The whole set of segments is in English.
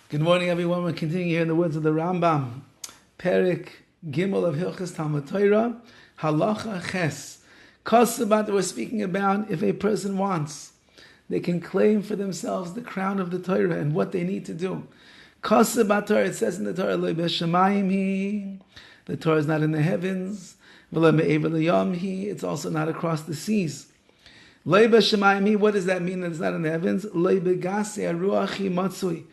Good morning, everyone. We're continuing here in the words of the Rambam. Perik Gimel of Hilchos Talmud Torah, Halacha Ches. Kosabat that we're speaking about, if a person wants, they can claim for themselves the crown of the Torah and what they need to do. Kosabat Torah, it says in the Torah, Lo b'shamayim hi. The Torah is not in the heavens. V'lo me'ever l'yam hi. It's also not across the seas. Lo b'shamayim hi. What does that mean that it's not in the heavens? Lo b'gasei haruach hi matzui.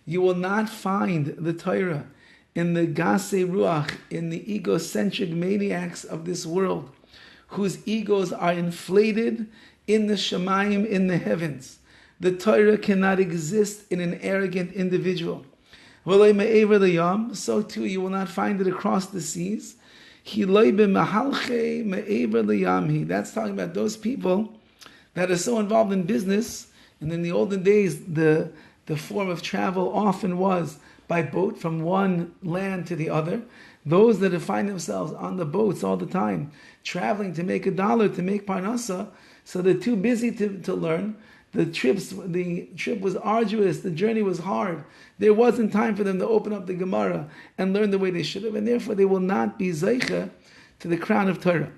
You will not find the Torah in the Gasei Ruach, in the egocentric maniacs of this world, whose egos are inflated in the Shemayim, in the heavens. The Torah cannot exist in an arrogant individual. So too you will not find it across the seas. That's talking about those people that are so involved in business, and in the olden days, the form of travel often was by boat from one land to the other. Those that find themselves on the boats all the time, traveling to make $1, to make parnasa, so they're too busy to learn. The trip was arduous, the journey was hard. There wasn't time for them to open up the Gemara and learn the way they should have, and therefore they will not be zeicha to the crown of Torah.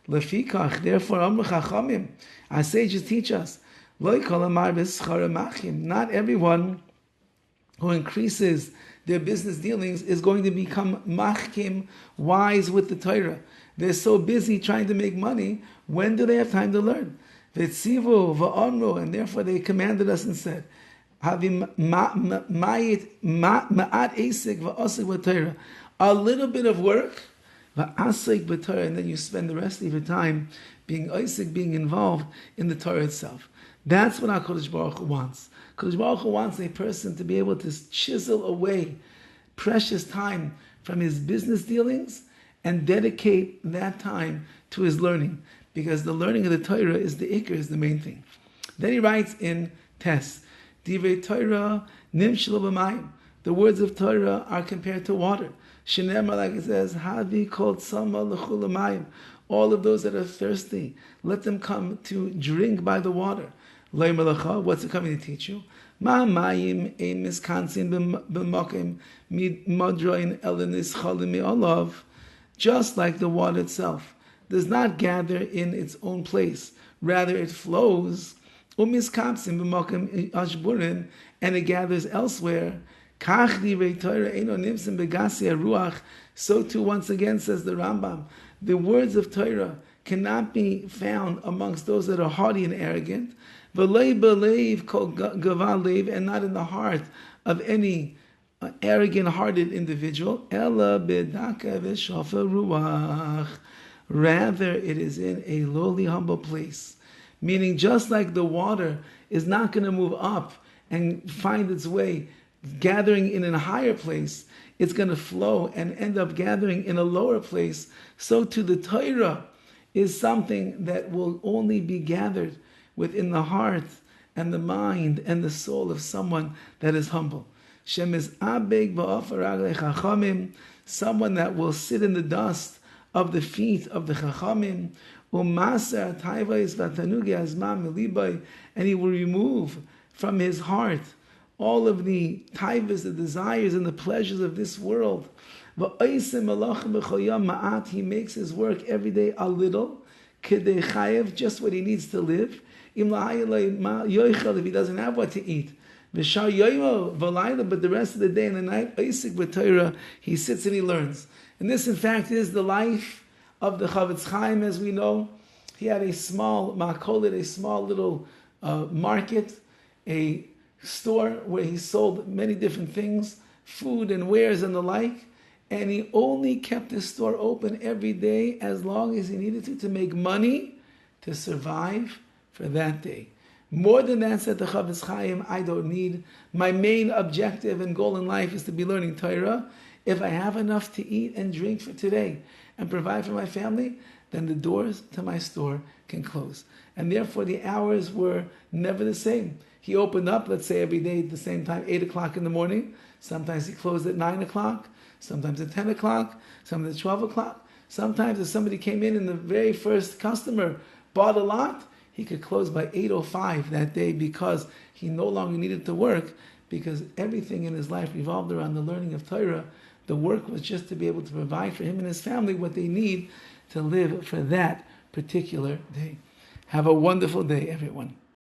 Lefikach, therefore, Amru Chachamim, our sages teach us, not everyone who increases their business dealings is going to become machkim, wise with the Torah. They're so busy trying to make money. When do they have time to learn? And therefore they commanded us and said, a little bit of work, and then you spend the rest of your time being isik, being involved in the Torah itself. That's what our Kodesh Baruch Hu wants. Kodesh Baruch Hu wants a person to be able to chisel away precious time from his business dealings and dedicate that time to his learning, because the learning of the Torah is the ikr, is the main thing. Then he writes in Tes, Divrei Torah nimshlu b'mayim. The words of Torah are compared to water. Shenemar, like it says, Havi kol tzama l'chul l'mayim. All of those that are thirsty, let them come to drink by the water. What's it coming to teach you? Just like the water itself does not gather in its own place, rather it flows, and it gathers elsewhere. So too, once again, says the Rambam, the words of Torah cannot be found amongst those that are haughty and arrogant, and not in the heart of any arrogant-hearted individual. Rather, it is in a lowly, humble place. Meaning, just like the water is not going to move up and find its way gathering in a higher place, it's going to flow and end up gathering in a lower place. So too, the Torah is something that will only be gathered within the heart and the mind and the soul of someone that is humble. Shem is abeg ba'afar chachamim, someone that will sit in the dust of the feet of the chachamim, u'maser tayvais v'tanugi azman milibay, and he will remove from his heart all of the taivas, the desires and the pleasures of this world. He makes his work every day a little, just what he needs to live. If he doesn't have what to eat, but the rest of the day and the night, he sits and he learns. And this, in fact, is the life of the Horowitz, as we know. He had a small makolit, a small little market, a store where he sold many different things, food and wares and the like, and he only kept his store open every day as long as he needed to make money to survive for that day. More than that, said the Horowitz, I don't need. My main objective and goal in life is to be learning Torah. If I have enough to eat and drink for today and provide for my family, then the doors to my store can close. And therefore the hours were never the same. He opened up, let's say, every day at the same time, 8 o'clock in the morning. Sometimes he closed at 9 o'clock, sometimes at 10 o'clock, sometimes at 12 o'clock. Sometimes if somebody came in and the very first customer bought a lot, he could close by 8:05 that day because he no longer needed to work, because everything in his life revolved around the learning of Torah. The work was just to be able to provide for him and his family what they need to live for that particular day. Have a wonderful day, everyone.